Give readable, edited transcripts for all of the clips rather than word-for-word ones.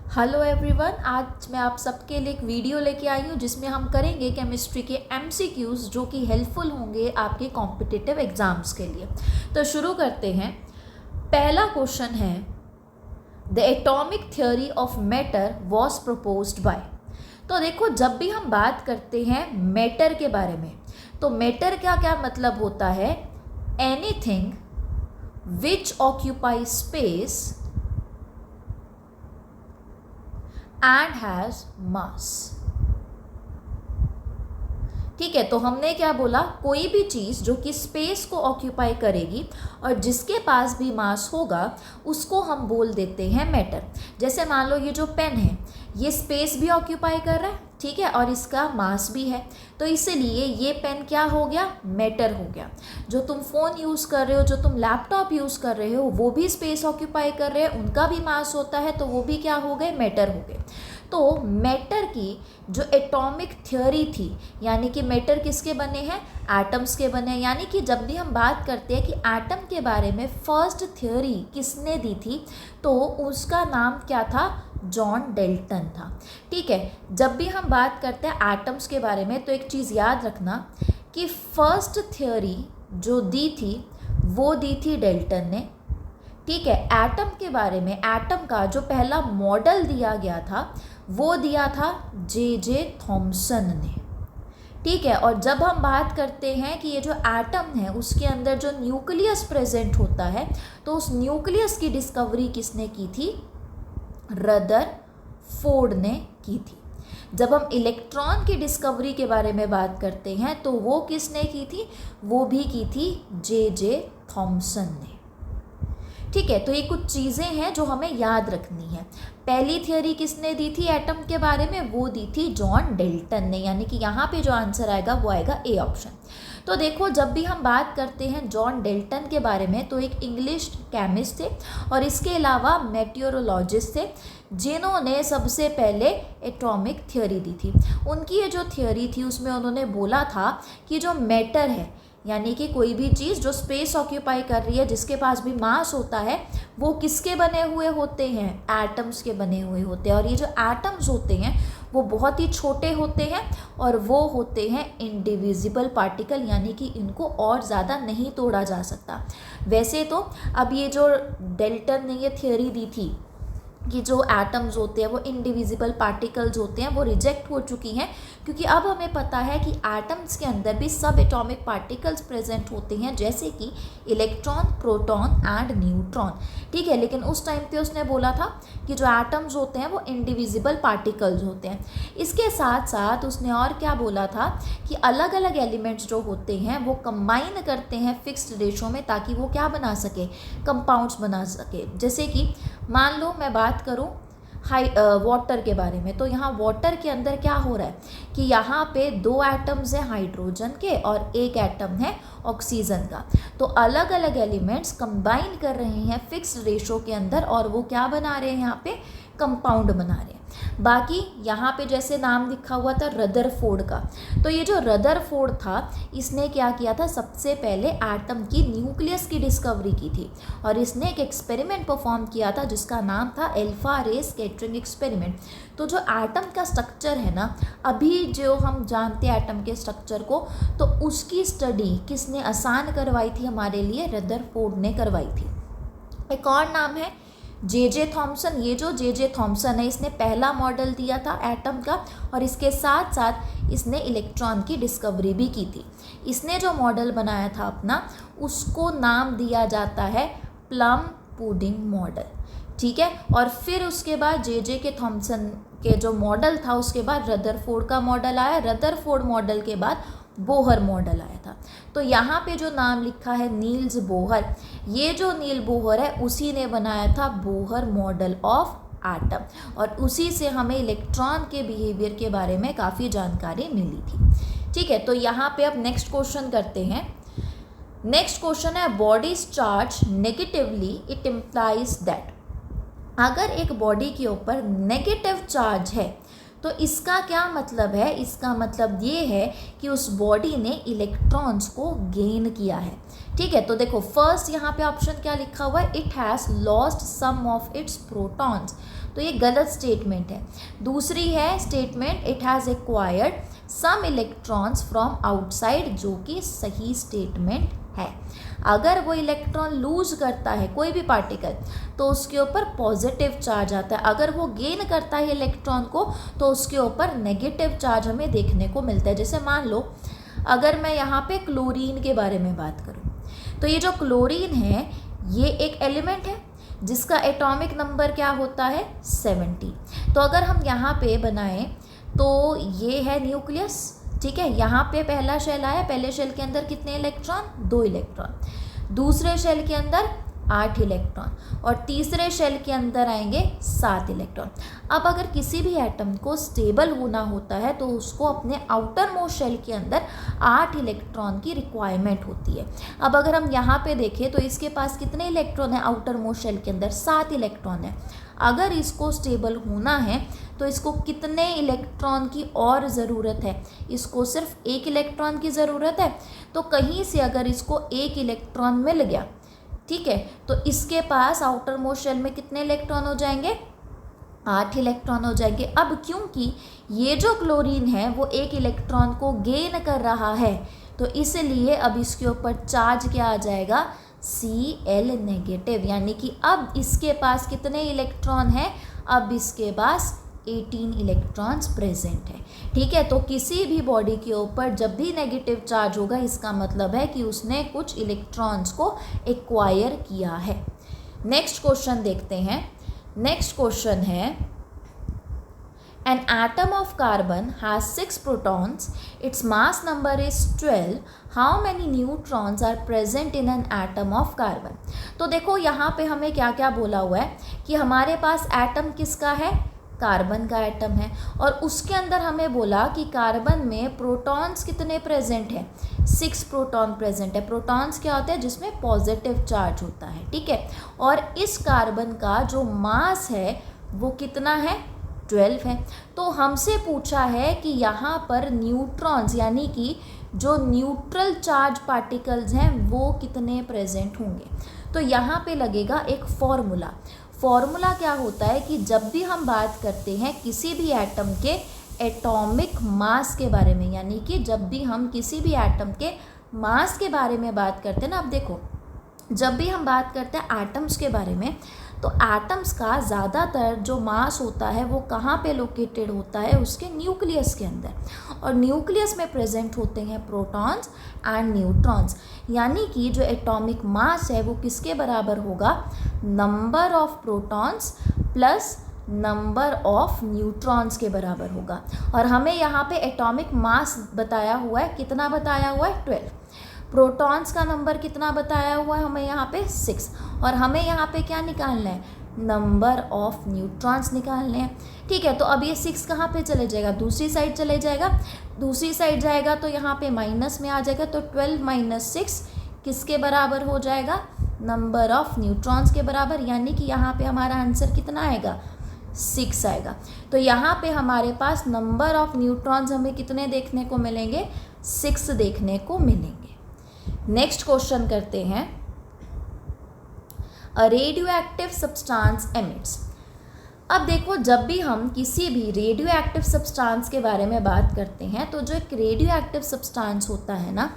Hello everyone, आज मैं आप सबके लिए एक वीडियो लेके आई हूँ जिसमें हम करेंगे केमिस्ट्री के एमसीक्यूज़ जो कि हेल्पफुल होंगे आपके कॉम्पिटिटिव एग्जाम्स के लिए। तो शुरू करते हैं। पहला क्वेश्चन है, the atomic theory of matter was proposed by. तो देखो, जब भी हम बात करते हैं मैटर के बारे में, तो मैटर का क्या मतलब होता है? Anything which occupy space and has mass। ठीक है, तो हमने क्या बोला? कोई भी चीज़ जो कि स्पेस को ऑक्यूपाई करेगी और जिसके पास भी मास होगा उसको हम बोल देते हैं मैटर। जैसे मान लो ये जो पेन है, ये स्पेस भी ऑक्यूपाई कर रहा है, ठीक है, और इसका मास भी है, तो इसीलिए ये पेन क्या हो गया? मैटर हो गया। जो तुम फ़ोन यूज़ कर रहे हो, जो तुम लैपटॉप यूज़ कर रहे हो, वो भी स्पेस ऑक्यूपाई कर रहे हैं, उनका भी मास होता है, तो वो भी क्या हो गए? मैटर हो गए। तो मैटर की जो एटॉमिक थ्योरी थी, यानी कि मैटर किसके बने हैं? एटम्स के बने हैं। यानी कि जब भी हम बात करते हैं कि एटम के बारे में फर्स्ट थ्योरी किसने दी थी, तो उसका नाम क्या था? जॉन डेल्टन था। ठीक है, जब भी हम बात करते हैं एटम्स के बारे में, तो एक चीज़ याद रखना कि फर्स्ट थ्योरी जो दी थी वो दी थी डेल्टन ने। ठीक है, एटम के बारे में, एटम का जो पहला मॉडल दिया गया था वो दिया था जे थॉमसन ने। ठीक है, और जब हम बात करते हैं कि ये जो एटम है उसके अंदर जो न्यूक्लियस प्रेजेंट होता है, तो उस न्यूक्लियस की डिस्कवरी किसने की थी? रदरफोर्ड ने की थी। जब हम इलेक्ट्रॉन की डिस्कवरी के बारे में बात करते हैं, तो वो किसने की थी? वो भी की थी जे थॉमसन ने। ठीक है, तो ये कुछ चीज़ें हैं जो हमें याद रखनी है। पहली थ्योरी किसने दी थी एटम के बारे में? वो दी थी जॉन डेल्टन ने, यानी कि यहाँ पे जो आंसर आएगा वो आएगा ए ऑप्शन। तो देखो, जब भी हम बात करते हैं जॉन डेल्टन के बारे में, तो एक इंग्लिश केमिस्ट थे और इसके अलावा मेटियोरोलॉजिस्ट थे जिन्होंने सबसे पहले एटॉमिक थ्योरी दी थी। उनकी ये जो थ्योरी थी उसमें उन्होंने बोला था कि जो मैटर है, यानी कि कोई भी चीज़ जो स्पेस ऑक्यूपाई कर रही है, जिसके पास भी मास होता है, वो किसके बने हुए होते हैं? एटम्स के बने हुए होते हैं। और ये जो एटम्स होते हैं वो बहुत ही छोटे होते हैं और वो होते हैं इंडिविजिबल पार्टिकल, यानी कि इनको और ज़्यादा नहीं तोड़ा जा सकता। वैसे तो अब ये जो डेल्टन ने ये थ्योरी दी थी कि जो एटम्स होते हैं वो इंडिविजिबल पार्टिकल्स होते हैं, वो रिजेक्ट हो चुकी हैं, क्योंकि अब हमें पता है कि एटम्स के अंदर भी सब एटॉमिक पार्टिकल्स प्रेजेंट होते हैं, जैसे कि इलेक्ट्रॉन, प्रोटॉन एंड न्यूट्रॉन। ठीक है, लेकिन उस टाइम पे उसने बोला था कि जो एटम्स होते हैं वो इंडिविजिबल पार्टिकल्स होते हैं। इसके साथ साथ उसने और क्या बोला था कि अलग अलग एलिमेंट्स जो होते हैं वो कंबाइन करते हैं फिक्स्ड रेशो में, ताकि वो क्या बना सके? कंपाउंड्स बना सके। जैसे कि मान लो मैं बात करूं वाटर के बारे में, तो यहाँ वाटर के अंदर क्या हो रहा है कि यहाँ पे दो एटम्स हैं हाइड्रोजन के और एक एटम है ऑक्सीजन का। तो अलग अलग एलिमेंट्स कंबाइन कर रहे हैं फिक्स्ड रेशो के अंदर और वो क्या बना रहे हैं? यहाँ पे कंपाउंड बना रहे हैं। बाकी यहाँ पे जैसे नाम लिखा हुआ था रदरफोर्ड का, तो ये जो रदरफोर्ड था इसने क्या किया था? सबसे पहले एटम की न्यूक्लियस की डिस्कवरी की थी और इसने एक एक्सपेरिमेंट परफॉर्म किया था जिसका नाम था अल्फा रे स्कैटरिंग एक्सपेरिमेंट। तो जो एटम का स्ट्रक्चर है ना, अभी जो हम जानते हैं एटम के स्ट्रक्चर को, तो उसकी स्टडी किसने आसान करवाई थी हमारे लिए? रदरफोर्ड ने करवाई थी। एक और नाम है जे थॉमसन। ये जो जे थॉमसन है, इसने पहला मॉडल दिया था एटम का और इसके साथ साथ इसने इलेक्ट्रॉन की डिस्कवरी भी की थी। इसने जो मॉडल बनाया था अपना, उसको नाम दिया जाता है प्लम पुडिंग मॉडल। ठीक है, और फिर उसके बाद जे के थॉमसन के जो मॉडल था उसके बाद रदरफोर्ड का मॉडल आया। रदरफोर्ड मॉडल के बाद बोहर मॉडल आया था। तो यहाँ पे जो नाम लिखा है नील्स बोहर, ये जो नील बोहर है उसी ने बनाया था बोहर मॉडल ऑफ एटम और उसी से हमें इलेक्ट्रॉन के बिहेवियर के बारे में काफ़ी जानकारी मिली थी। ठीक है, तो यहाँ पे अब नेक्स्ट क्वेश्चन करते हैं। नेक्स्ट क्वेश्चन है, body is charge negatively, it implies that. अगर एक बॉडी के ऊपर नेगेटिव चार्ज है तो इसका क्या मतलब है? इसका मतलब ये है कि उस बॉडी ने इलेक्ट्रॉन्स को गेन किया है। ठीक है, तो देखो फर्स्ट यहाँ पे ऑप्शन क्या लिखा हुआ है? It has lost some of its protons. तो ये गलत स्टेटमेंट है। दूसरी है statement it has acquired some electrons from outside, जो कि सही स्टेटमेंट है। अगर वो इलेक्ट्रॉन लूज करता है कोई भी पार्टिकल तो उसके ऊपर पॉजिटिव चार्ज आता है, अगर वो गेन करता है इलेक्ट्रॉन को तो उसके ऊपर नेगेटिव चार्ज हमें देखने को मिलता है। जैसे मान लो अगर मैं यहाँ पे क्लोरीन के बारे में बात करूँ तो ये जो क्लोरीन है ये एक एलिमेंट है जिसका एटॉमिक नंबर क्या होता है 70। तो अगर हम यहाँ पे बनाएं तो ये है न्यूक्लियस, ठीक है। यहाँ पे पहला शेल आया, पहले शेल के अंदर कितने इलेक्ट्रॉन 2 इलेक्ट्रॉन, दूसरे शेल के अंदर 8 इलेक्ट्रॉन और तीसरे शेल के अंदर आएंगे 7 इलेक्ट्रॉन। अब अगर किसी भी एटम को स्टेबल होना होता है तो उसको अपने आउटर मोस्ट शेल के अंदर 8 इलेक्ट्रॉन की रिक्वायरमेंट होती है। अब अगर हम यहाँ पे देखें तो इसके पास कितने इलेक्ट्रॉन है, आउटर मोस्ट शेल के अंदर 7 इलेक्ट्रॉन है। अगर इसको स्टेबल होना है तो इसको कितने इलेक्ट्रॉन की और ज़रूरत है, इसको सिर्फ 1 इलेक्ट्रॉन की ज़रूरत है। तो कहीं से अगर इसको 1 इलेक्ट्रॉन मिल गया, ठीक है, तो इसके पास आउटर मोस्ट शेल में कितने इलेक्ट्रॉन हो जाएंगे 8 इलेक्ट्रॉन हो जाएंगे। अब क्योंकि ये जो क्लोरीन है वो 1 इलेक्ट्रॉन को गेन कर रहा है तो इसलिए अब इसके ऊपर चार्ज क्या आ जाएगा Cl नेगेटिव, यानी कि अब इसके पास कितने इलेक्ट्रॉन है, अब इसके पास 18 इलेक्ट्रॉन्स प्रेजेंट है, ठीक है। तो किसी भी बॉडी के ऊपर जब भी नेगेटिव चार्ज होगा इसका मतलब है कि उसने कुछ इलेक्ट्रॉन्स को एक्वायर किया है। नेक्स्ट क्वेश्चन देखते हैं। नेक्स्ट क्वेश्चन है An atom of carbon has 6 protons. Its mass number is 12. How many neutrons are present in an atom of carbon? तो देखो यहाँ पे हमें क्या क्या बोला हुआ है कि हमारे पास एटम किसका है, कार्बन का एटम है, और उसके अंदर हमें बोला कि कार्बन में प्रोटॉन्स कितने प्रेजेंट हैं, 6 प्रोटॉन प्रेजेंट है। प्रोटॉन्स क्या होते हैं, जिसमें पॉजिटिव चार्ज होता है, ठीक है। और इस कार्बन का जो मास है वो कितना है, 12 है। तो हमसे पूछा है कि यहाँ पर न्यूट्रॉन्स यानी कि जो न्यूट्रल चार्ज पार्टिकल्स हैं वो कितने प्रेजेंट होंगे। तो यहाँ पे लगेगा एक फॉर्मूला। फॉर्मूला क्या होता है कि जब भी हम बात करते हैं किसी भी एटम के एटॉमिक मास के बारे में, यानी कि जब भी हम किसी भी एटम के मास के बारे में बात करते हैं ना, अब देखो जब भी हम बात करते हैं एटम्स के बारे में तो एटम्स का ज़्यादातर जो मास होता है वो कहाँ पे लोकेटेड होता है, उसके न्यूक्लियस के अंदर, और न्यूक्लियस में प्रेजेंट होते हैं प्रोटॉन्स एंड न्यूट्रॉन्स। यानी कि जो एटॉमिक मास है वो किसके बराबर होगा, number of protons plus number of neutrons के बराबर होगा। और हमें यहाँ पे एटॉमिक मास बताया हुआ है, कितना बताया हुआ है 12। प्रोटॉन्स का नंबर कितना बताया हुआ है हमें यहाँ पे 6, और हमें यहाँ पे क्या निकालना है, नंबर ऑफ न्यूट्रॉन्स निकालने हैं, ठीक है। तो अब ये 6 कहाँ पे चले जाएगा, दूसरी साइड चले जाएगा, दूसरी साइड जाएगा तो यहाँ पे माइनस में आ जाएगा। तो 12 - 6 किसके बराबर हो जाएगा, नंबर ऑफ न्यूट्रॉन्स के बराबर, यानी कि यहाँ पे हमारा आंसर कितना आएगा 6 आएगा। तो यहाँ पे हमारे पास नंबर ऑफ न्यूट्रॉन्स हमें कितने देखने को मिलेंगे, 6 देखने को मिलेंगे। नेक्स्ट क्वेश्चन करते हैं, a radioactive substance emits. अब देखो जब भी हम किसी भी रेडियो एक्टिव सब्सटेंस के बारे में बात करते हैं तो जो एक रेडियो एक्टिव सब्सटेंस होता है ना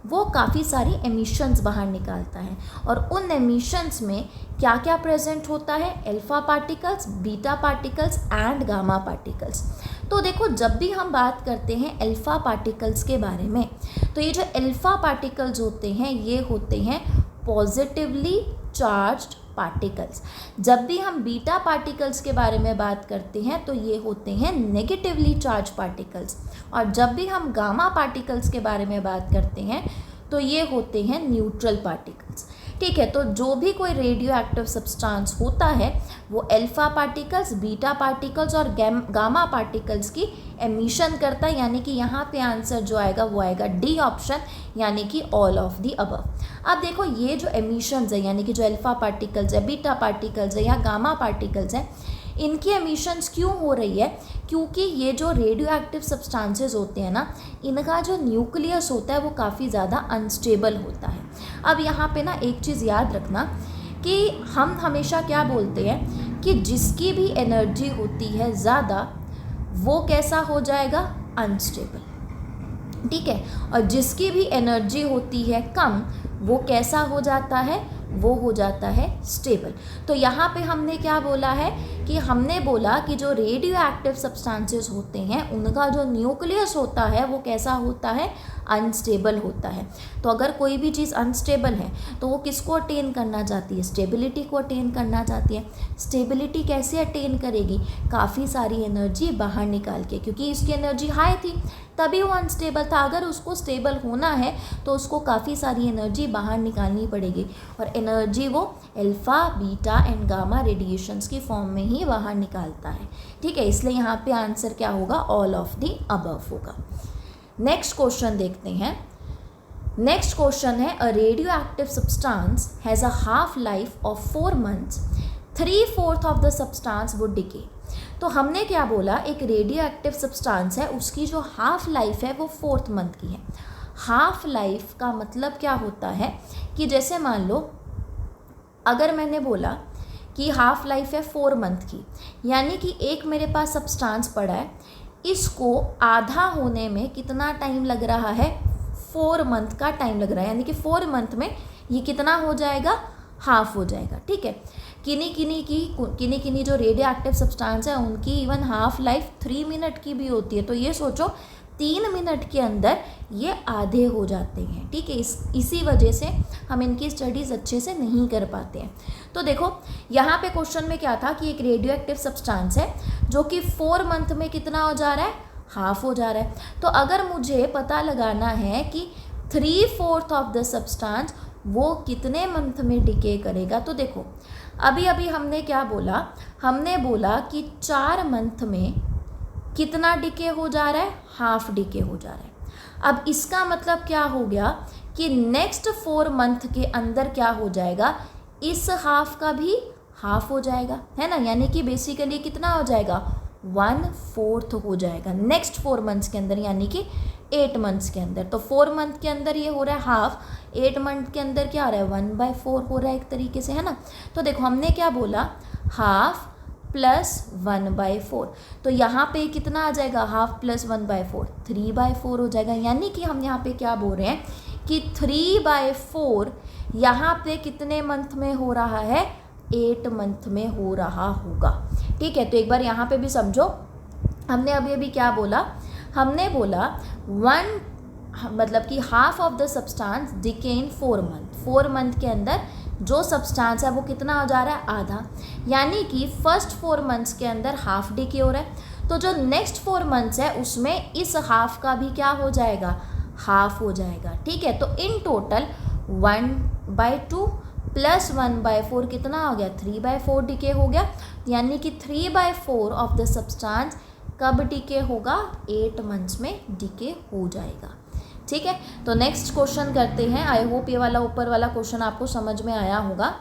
वो काफ़ी सारी एमिशंस बाहर निकालता है, और उन एमिशंस में क्या क्या प्रेजेंट होता है, alpha particles, beta particles and gamma particles. तो देखो जब भी हम बात करते हैं अल्फा पार्टिकल्स के बारे में तो ये जो अल्फा पार्टिकल्स होते हैं ये होते हैं पॉजिटिवली चार्ज्ड पार्टिकल्स। जब भी हम बीटा पार्टिकल्स के बारे में बात करते हैं तो ये होते हैं नेगेटिवली चार्ज पार्टिकल्स, और जब भी हम गामा पार्टिकल्स के बारे में बात करते हैं तो ये होते हैं न्यूट्रल पार्टिकल्स, ठीक है। तो जो भी कोई रेडियो एक्टिव सब्सटेंस होता है वो अल्फा पार्टिकल्स, बीटा पार्टिकल्स और गामा पार्टिकल्स की एमिशन करता है, यानी कि यहाँ पे आंसर जो आएगा वो आएगा डी ऑप्शन, यानी कि ऑल ऑफ दी अबव। अब देखो ये जो एमिशंस है, यानी कि जो अल्फा पार्टिकल्स है, बीटा पार्टिकल्स है या गामा पार्टिकल्स है, इनकी एमिशंस क्यों हो रही है, क्योंकि ये जो रेडियो एक्टिव सब्सटेंसेस होते हैं ना इनका जो न्यूक्लियस होता है वो काफ़ी ज़्यादा अनस्टेबल होता है। अब यहाँ पे ना एक चीज़ याद रखना कि हम हमेशा क्या बोलते हैं कि जिसकी भी एनर्जी होती है ज़्यादा वो कैसा हो जाएगा, अनस्टेबल। ठीक है, और जिसकी भी एनर्जी होती है कम वो कैसा हो जाता है, वो हो जाता है स्टेबल। तो यहाँ पे हमने क्या बोला है कि हमने बोला कि जो रेडियो एक्टिव सब्सटेंसेस होते हैं उनका जो न्यूक्लियस होता है वो कैसा होता है, अनस्टेबल होता है। तो अगर कोई भी चीज़ अनस्टेबल है तो वो किसको अटेन करना चाहती है, स्टेबिलिटी को अटेन करना चाहती है। स्टेबिलिटी कैसे अटेन करेगी, काफ़ी सारी एनर्जी बाहर निकाल के, क्योंकि इसकी एनर्जी हाई थी तभी वो अनस्टेबल था। अगर उसको स्टेबल होना है तो उसको काफ़ी सारी एनर्जी बाहर निकालनी पड़ेगी, और एनर्जी वो alpha, beta and gamma radiations की फॉर्म में ही बाहर निकालता है। ठीक है, इसलिए यहाँ पे आंसर क्या होगा, ऑल ऑफ द अबव होगा। नेक्स्ट क्वेश्चन देखते हैं। नेक्स्ट क्वेश्चन है, अ radioactive substance has a half life of 4 months, 3/4 of the substance would decay. तो हमने क्या बोला, एक रेडियो एक्टिव सब्सटेंस है, उसकी जो हाफ लाइफ है वो 4th मंथ की है। हाफ लाइफ का मतलब क्या होता है कि जैसे मान लो अगर मैंने बोला कि हाफ लाइफ है 4 मंथ की, यानी कि एक मेरे पास सब्सटेंस पड़ा है, इसको आधा होने में कितना टाइम लग रहा है, 4 मंथ का टाइम लग रहा है, यानी कि 4 मंथ में ये कितना हो जाएगा, हाफ हो जाएगा। ठीक है, किन्हीं जो रेडियो एक्टिव सब्सटेंस है उनकी इवन हाफ लाइफ 3 मिनट की भी होती है। तो ये सोचो 3 मिनट के अंदर ये आधे हो जाते हैं। ठीक है, इसी वजह से हम इनकी स्टडीज़ अच्छे से नहीं कर पाते हैं। तो देखो यहाँ पे क्वेश्चन में क्या था कि एक रेडियो एक्टिव सब्सटेंस है जो कि 4 मंथ में कितना हो जा रहा है, हाफ हो जा रहा है। तो अगर मुझे पता लगाना है कि 3/4 ऑफ द सब्सटेंस वो कितने मंथ में डिके करेगा, तो देखो अभी हमने क्या बोला, हमने बोला कि 4 मंथ में कितना डिके हो जा रहा है, हाफ डिके हो जा रहा है। अब इसका मतलब क्या हो गया कि नेक्स्ट 4 मंथ के अंदर क्या हो जाएगा, इस हाफ का भी हाफ हो जाएगा, है ना, यानी कि बेसिकली कितना हो जाएगा, 1/4 हो जाएगा नेक्स्ट 4 मंथ्स के अंदर, यानी कि 8 मंथ्स के अंदर। तो 4 मंथ के अंदर ये हो रहा है हाफ, 8 मंथ के अंदर क्या हो रहा है, 1/4 हो रहा है एक तरीके से, है ना। तो देखो हमने क्या बोला, हाफ प्लस 1/4, तो यहाँ पे कितना आ जाएगा, हाफ प्लस 1/4, 3/4 हो जाएगा। यानी कि हम यहाँ पे क्या बोल रहे हैं कि 3/4 यहाँ पे कितने मंथ में हो रहा है, 8 मंथ में हो रहा होगा। ठीक है, तो एक बार यहाँ पे भी समझो, हमने अभी क्या बोला, हमने बोला 1 मतलब कि half of the substance decay in 4 month, 4 month के अंदर जो सब्सटेंस है वो कितना हो जा रहा है, आधा, यानी कि फर्स्ट 4 मंथ्स के अंदर हाफ डिके हो रहा है। तो जो नेक्स्ट 4 मंथ्स है उसमें इस हाफ का भी क्या हो जाएगा, हाफ हो जाएगा। ठीक है, तो इन टोटल 1/2 प्लस 1/4 कितना हो गया, 3/4 डिके हो गया, यानी कि 3/4 ऑफ द सब्सटेंस कब डिके होगा, 8 मंथ्स में डिके हो जाएगा। ठीक है, तो नेक्स्ट क्वेश्चन करते हैं। आई होप ये वाला ऊपर वाला क्वेश्चन आपको समझ में आया होगा।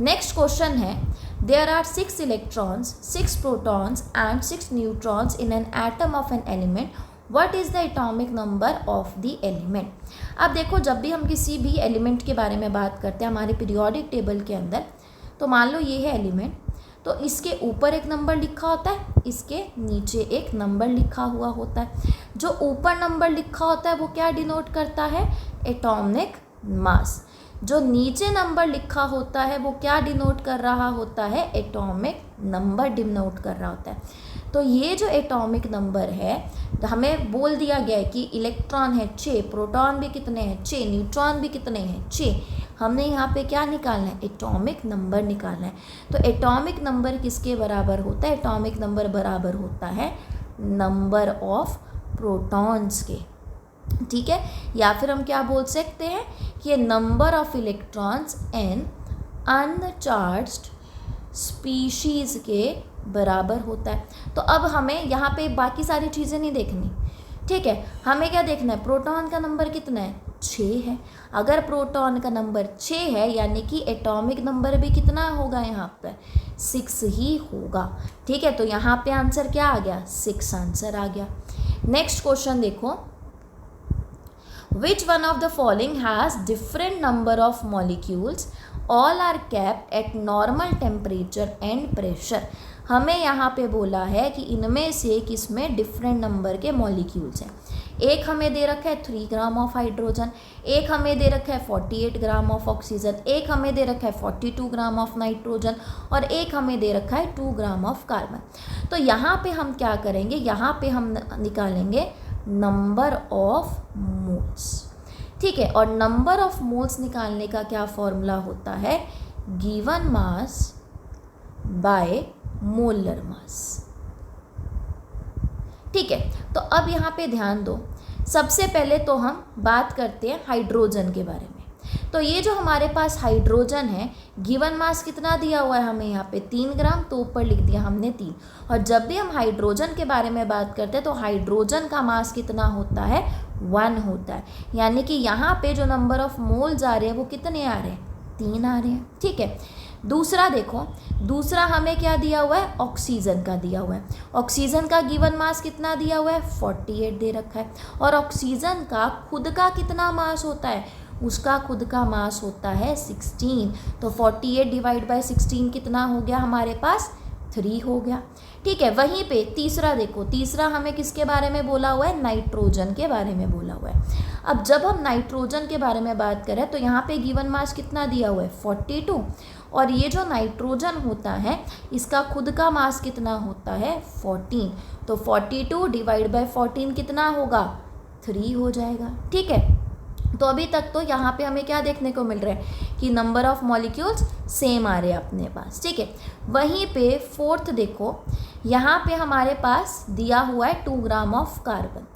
नेक्स्ट क्वेश्चन है, there are 6 electrons, 6 protons and 6 neutrons in an atom of an element, what is the atomic number of the element. अब देखो जब भी हम किसी भी एलिमेंट के बारे में बात करते हैं हमारे पीरियोडिक टेबल के अंदर, तो मान लो ये है एलिमेंट, तो इसके ऊपर एक नंबर लिखा होता है, इसके नीचे एक नंबर लिखा हुआ होता है। जो ऊपर नंबर लिखा होता है वो क्या डिनोट करता है, एटॉमिक मास। जो नीचे नंबर लिखा होता है वो क्या डिनोट कर रहा होता है, एटॉमिक नंबर डिनोट कर रहा होता है। तो ये जो एटॉमिक नंबर है, तो हमें बोल दिया गया है कि इलेक्ट्रॉन है 6, प्रोटॉन भी कितने हैं 6, न्यूट्रॉन भी कितने हैं 6। हमने यहाँ पे क्या निकालना है, एटॉमिक नंबर निकालना है। तो एटॉमिक नंबर किसके बराबर होता है, एटॉमिक नंबर बराबर होता है नंबर ऑफ प्रोटॉन्स के। ठीक है, या फिर हम क्या बोल सकते हैं कि number of electrons in uncharged species के बराबर होता है। तो अब हमें यहाँ पे बाकी सारी चीज़ें नहीं देखनी। ठीक है, हमें क्या देखना है, प्रोटॉन का नंबर कितना है, 6 है। अगर प्रोटॉन का नंबर 6 है यानी कि एटॉमिक नंबर भी कितना होगा, यहाँ पर 6 ही होगा। ठीक है, तो यहाँ पे आंसर क्या आ गया, 6 आंसर आ गया। नेक्स्ट क्वेश्चन देखो, which one of the following has different number of molecules all are kept at normal temperature and pressure. हमें यहाँ पे बोला है कि इनमें से किसमें डिफरेंट नंबर के मॉलिक्यूल्स हैं। एक हमें दे रखा है 3 ग्राम ऑफ हाइड्रोजन, एक हमें दे रखा है 48 ग्राम ऑफ ऑक्सीजन, एक हमें दे रखा है 42 ग्राम ऑफ नाइट्रोजन और एक हमें दे रखा है 2 ग्राम ऑफ कार्बन। तो यहाँ पे हम क्या करेंगे, यहाँ पे हम निकालेंगे नंबर ऑफ मोल्स। ठीक है, और नंबर ऑफ मोल्स निकालने का क्या फॉर्मूला होता है, गिवन मास बाय मोलर मास। ठीक है, तो अब यहाँ पे ध्यान दो, सबसे पहले तो हम बात करते हैं हाइड्रोजन के बारे में। तो ये जो हमारे पास हाइड्रोजन है, गिवन मास कितना दिया हुआ है हमें यहाँ पे 3 ग्राम, तो ऊपर लिख दिया हमने 3। और जब भी हम हाइड्रोजन के बारे में बात करते हैं तो हाइड्रोजन का मास कितना होता है, 1 होता है। यानी कि यहाँ पे जो नंबर ऑफ मोल्स आ रहे हैं वो कितने आ रहे हैं, 3 आ रहे हैं। ठीक है, दूसरा देखो, दूसरा हमें क्या दिया हुआ है, ऑक्सीजन का दिया हुआ है। ऑक्सीजन का गिवन मास कितना दिया हुआ है, 48 दे रखा है। और ऑक्सीजन का खुद का कितना मास होता है, उसका खुद का मास होता है 16। तो 48 डिवाइड बाय 16 कितना हो गया हमारे पास, 3 हो गया। ठीक है, वहीं पे तीसरा देखो, तीसरा हमें किसके बारे में बोला हुआ है, नाइट्रोजन के बारे में बोला हुआ है। अब जब हम नाइट्रोजन के बारे में बात करें तो यहाँ पे गिवन मास कितना दिया हुआ है, 42। और ये जो नाइट्रोजन होता है इसका खुद का मास कितना होता है, 14। तो 42 डिवाइड बाय 14 कितना होगा, 3 हो जाएगा। ठीक है, तो अभी तक तो यहाँ पे हमें क्या देखने को मिल रहा है कि नंबर ऑफ मॉलिक्यूल्स सेम आ रहे हैं अपने पास। ठीक है, वहीं पे फोर्थ देखो, यहाँ पे हमारे पास दिया हुआ है 2 ग्राम ऑफ कार्बन।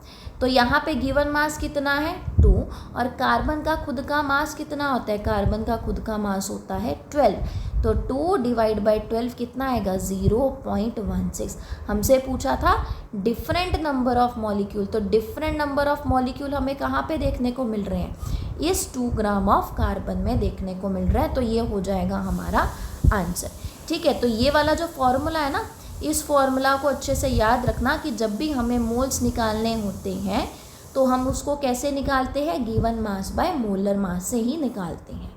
तो यहाँ पे गिवन मास कितना है, 2। और कार्बन का खुद का मास कितना होता है, कार्बन का खुद का मास होता है 12। तो 2 डिवाइड बाई 12 कितना आएगा, 0.16। हमसे पूछा था डिफरेंट नंबर ऑफ मॉलिक्यूल, तो डिफरेंट नंबर ऑफ मॉलिक्यूल हमें कहाँ पे देखने को मिल रहे हैं, इस 2 ग्राम ऑफ कार्बन में देखने को मिल रहा है। तो ये हो जाएगा हमारा आंसर। ठीक है, तो ये वाला जो फॉर्मूला है ना, इस फॉर्मूला को अच्छे से याद रखना कि जब भी हमें मोल्स निकालने होते हैं तो हम उसको कैसे निकालते हैं, given mass by molar mass से ही निकालते हैं।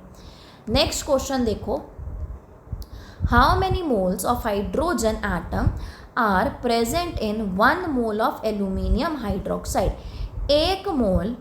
नेक्स्ट क्वेश्चन देखो, how many moles of hydrogen atom are present in 1 mole of aluminium hydroxide. 1 mole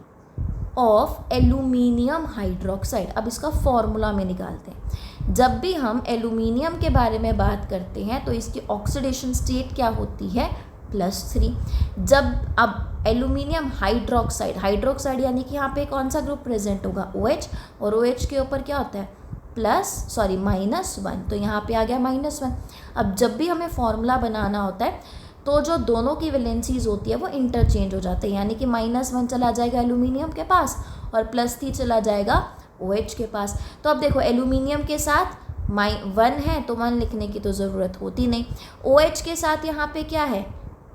of aluminium hydroxide. अब इसका फॉर्मूला में निकालते हैं। जब भी हम एल्यूमिनियम के बारे में बात करते हैं तो इसकी ऑक्सीडेशन स्टेट क्या होती है, +3। जब अब एल्यूमिनियम हाइड्रोक्साइड, हाइड्रोक्साइड यानी कि यहाँ पे कौन सा ग्रुप प्रेजेंट होगा, OH, और OH के ऊपर क्या होता है, -1, तो यहाँ पे आ गया -1। अब जब भी हमें फॉर्मूला बनाना होता है तो जो दोनों की वैलेंसीज होती है वो इंटरचेंज हो जाते हैं, यानी कि -1 चला जाएगा एल्यूमिनियम के पास और +3 चला जाएगा OH के पास। तो अब देखो, एल्यूमिनियम के साथ 1 है तो 1 लिखने की तो ज़रूरत होती नहीं। OH के साथ यहाँ पे क्या है,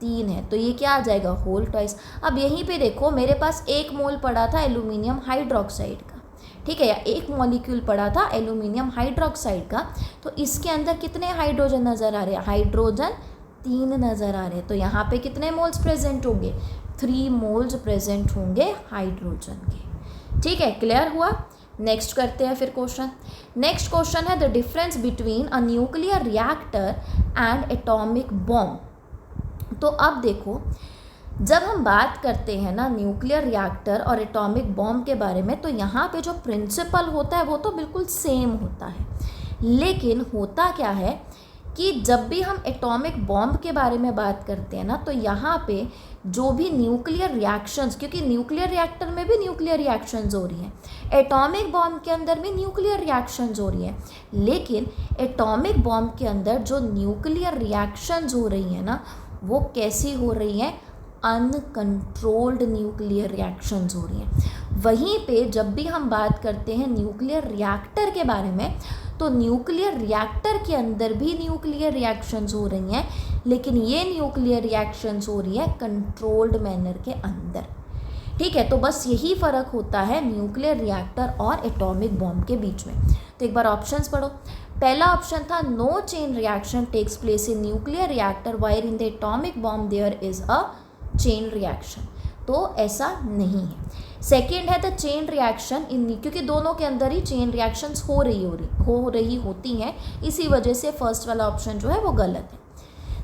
3 है, तो ये क्या आ जाएगा, होल ट्वाइस। अब यहीं पे देखो, मेरे पास 1 मोल पड़ा था एल्यूमिनियम हाइड्रोक्साइड का, ठीक है, या 1 मॉलिक्यूल पड़ा था एल्यूमिनियम हाइड्रोक्साइड का। तो इसके अंदर कितने हाइड्रोजन नज़र आ रहे हैं, हाइड्रोजन 3 नज़र आ रहे हैं। तो यहाँ पे कितने मोल्स प्रेजेंट होंगे, 3 मोल्स प्रेजेंट होंगे हाइड्रोजन के। ठीक है, क्लियर हुआ। नेक्स्ट करते हैं फिर क्वेश्चन। नेक्स्ट क्वेश्चन है the difference between a nuclear reactor and atomic bomb. तो अब देखो, जब हम बात करते हैं ना न्यूक्लियर रिएक्टर और एटॉमिक बॉम्ब के बारे में, तो यहाँ पे जो प्रिंसिपल होता है वो तो बिल्कुल सेम होता है, लेकिन होता क्या है कि जब भी हम एटॉमिक बॉम्ब के बारे में बात करते हैं ना, तो यहाँ पे जो भी न्यूक्लियर रिएक्शंस, क्योंकि न्यूक्लियर रिएक्टर में भी न्यूक्लियर रिएक्शंस हो रही हैं, एटॉमिक बॉम्ब के अंदर भी न्यूक्लियर रिएक्शंस हो रही हैं, लेकिन एटॉमिक बॉम्ब के अंदर जो न्यूक्लियर रिएक्शंस हो रही हैं ना, वो कैसी हो रही हैं, अनकंट्रोल्ड न्यूक्लियर रिएक्शंस हो रही हैं। वहीं पे जब भी हम बात करते हैं न्यूक्लियर रिएक्टर के बारे में, तो न्यूक्लियर रिएक्टर के अंदर भी न्यूक्लियर रिएक्शंस हो रही हैं, लेकिन ये न्यूक्लियर रिएक्शंस हो रही है कंट्रोल्ड मैनर के अंदर। ठीक है, तो बस यही फ़र्क होता है न्यूक्लियर रिएक्टर और एटॉमिक बॉम्ब के बीच में। तो एक बार ऑप्शंस पढ़ो। पहला ऑप्शन था no chain reaction takes place in nuclear reactor while in the atomic bomb there is a chain reaction. तो तो ऐसा नहीं है। सेकेंड है द चेन रिएक्शन इन, क्योंकि दोनों के अंदर ही चेन रिएक्शंस हो रही होती हैं, इसी वजह से फर्स्ट वाला ऑप्शन जो है वो गलत है।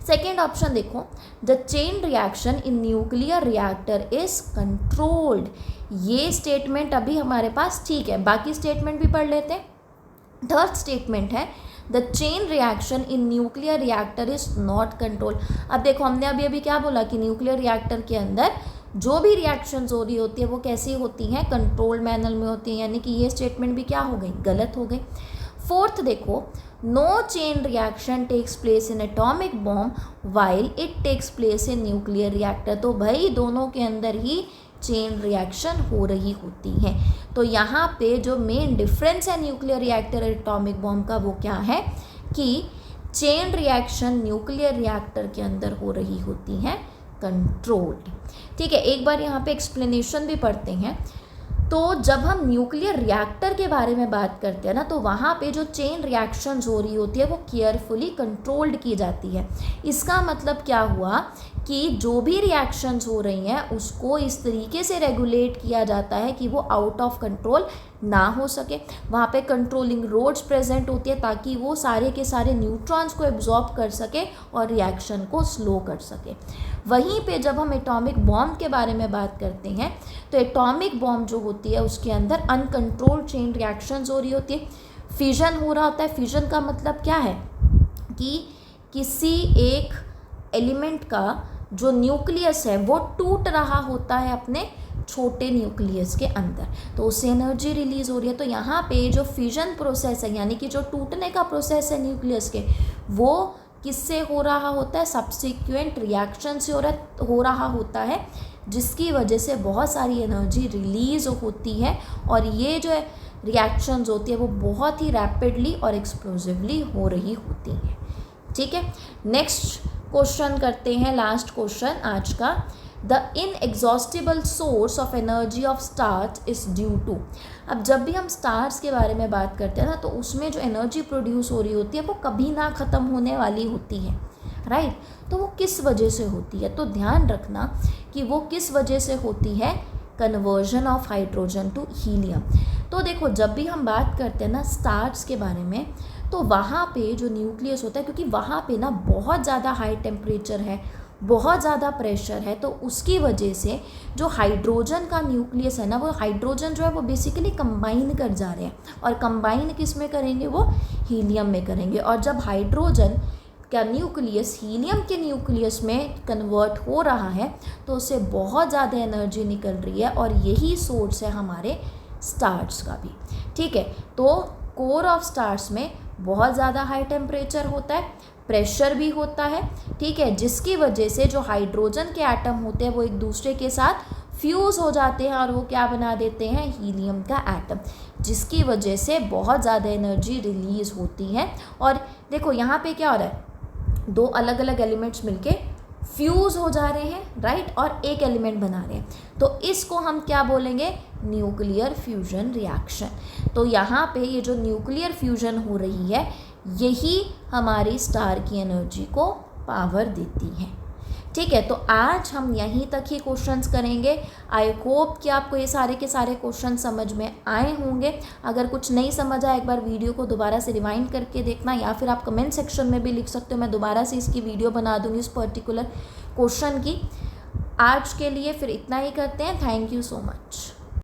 सेकेंड ऑप्शन देखो, the chain reaction in nuclear reactor is controlled. ये स्टेटमेंट अभी हमारे पास ठीक है, बाकी स्टेटमेंट भी पढ़ लेते हैं। थर्ड स्टेटमेंट है the chain reaction in nuclear reactor is not control. अब देखो हमने अभी क्या बोला कि न्यूक्लियर रिएक्टर के अंदर जो भी रिएक्शंस हो रही होती है वो कैसी होती हैं, कंट्रोल मैनर में होती हैं, यानी कि ये स्टेटमेंट भी क्या हो गई, गलत हो गई। फोर्थ देखो, no chain reaction takes place in atomic bomb while it takes place in nuclear reactor. तो भाई दोनों के अंदर ही चेन रिएक्शन हो रही होती है। तो यहाँ पे जो मेन डिफरेंस है न्यूक्लियर रिएक्टर और एटॉमिक बॉम्ब का वो क्या है कि चेन रिएक्शन न्यूक्लियर रिएक्टर के अंदर हो रही होती है कंट्रोल्ड। ठीक है, एक बार यहाँ पे एक्सप्लेनेशन भी पढ़ते हैं। तो जब हम न्यूक्लियर रिएक्टर के बारे में बात करते हैं ना, तो वहाँ पे जो चेन रिएक्शंस हो रही होती है वो केयरफुली कंट्रोल्ड की जाती है। इसका मतलब क्या हुआ कि जो भी रिएक्शंस हो रही हैं उसको इस तरीके से रेगुलेट किया जाता है कि वो आउट ऑफ कंट्रोल ना हो सके। वहाँ पे कंट्रोलिंग रोड्स प्रेजेंट होती है ताकि वो सारे के सारे न्यूट्रॉन्स को एब्जॉर्ब कर सके और रिएक्शन को स्लो कर सके। वहीं पे जब हम एटॉमिक बॉम्ब के बारे में बात करते हैं तो एटॉमिक बॉम्ब जो होती है उसके अंदर अनकंट्रोल्ड चेन रिएक्शंस हो रही होती है, फिजन हो रहा होता है। फिजन का मतलब क्या है कि किसी एक एलिमेंट का जो न्यूक्लियस है वो टूट रहा होता है अपने छोटे न्यूक्लियस के अंदर, तो उससे एनर्जी रिलीज हो रही है। तो यहाँ पे जो फिजन प्रोसेस है, यानी कि जो टूटने का प्रोसेस है न्यूक्लियस के, वो किससे हो रहा होता है, सब्सिक्वेंट रिएक्शन से हो रहा होता है, जिसकी वजह से बहुत सारी एनर्जी रिलीज होती है और ये जो रिएक्शंस होती है वो बहुत ही रैपिडली और एक्सप्लोसिवली हो रही होती है। ठीक है, नेक्स्ट क्वेश्चन करते हैं, लास्ट क्वेश्चन आज का। The inexhaustible source of energy of stars is due to. अब जब भी हम स्टार्स के बारे में बात करते हैं ना, तो उसमें जो एनर्जी प्रोड्यूस हो रही होती है वो कभी ना ख़त्म होने वाली होती है, राइट। तो वो किस वजह से होती है, तो ध्यान रखना कि वो किस वजह से होती है, conversion of hydrogen to helium. तो देखो जब भी हम बात करते हैं ना स्टार्स के बारे में, तो वहाँ पे जो न्यूक्लियस होता है, क्योंकि वहाँ पे ना बहुत ज़्यादा हाई टेम्परेचर है, बहुत ज़्यादा प्रेशर है, तो उसकी वजह से जो हाइड्रोजन का न्यूक्लियस है ना, वो हाइड्रोजन जो है वो बेसिकली कंबाइन कर जा रहे हैं, और कंबाइन किस में करेंगे, वो हीलियम में करेंगे। और जब हाइड्रोजन का न्यूक्लियस हीलियम के न्यूक्लियस में कन्वर्ट हो रहा है तो उससे बहुत ज़्यादा एनर्जी निकल रही है, और यही सोर्स है हमारे स्टार्स का भी। ठीक है, तो कोर ऑफ स्टार्स में बहुत ज़्यादा हाई टेम्परेचर होता है, प्रेशर भी होता है, ठीक है, जिसकी वजह से जो हाइड्रोजन के एटम होते हैं वो एक दूसरे के साथ फ्यूज़ हो जाते हैं और वो क्या बना देते हैं, हीलियम का एटम, जिसकी वजह से बहुत ज़्यादा एनर्जी रिलीज़ होती है। और देखो यहाँ पे क्या हो रहा है, दो अलग अलग एलिमेंट्स मिलके फ्यूज़ हो जा रहे हैं, राइट, और एक एलिमेंट बना रहे हैं, तो इसको हम क्या बोलेंगे, न्यूक्लियर फ्यूजन रिएक्शन। तो यहाँ पे ये जो न्यूक्लियर फ्यूजन हो रही है यही हमारी स्टार की एनर्जी को पावर देती है। ठीक है, तो आज हम यहीं तक ही क्वेश्चंस करेंगे। आई होप कि आपको ये सारे के सारे क्वेश्चन समझ में आए होंगे। अगर कुछ नहीं समझ आए, एक बार वीडियो को दोबारा से रिवाइंड करके देखना, या फिर आप कमेंट सेक्शन में भी लिख सकते हो, मैं दोबारा से इसकी वीडियो बना दूँगी इस पर्टिकुलर क्वेश्चन की। आज के लिए फिर इतना ही करते हैं। Thank you so much.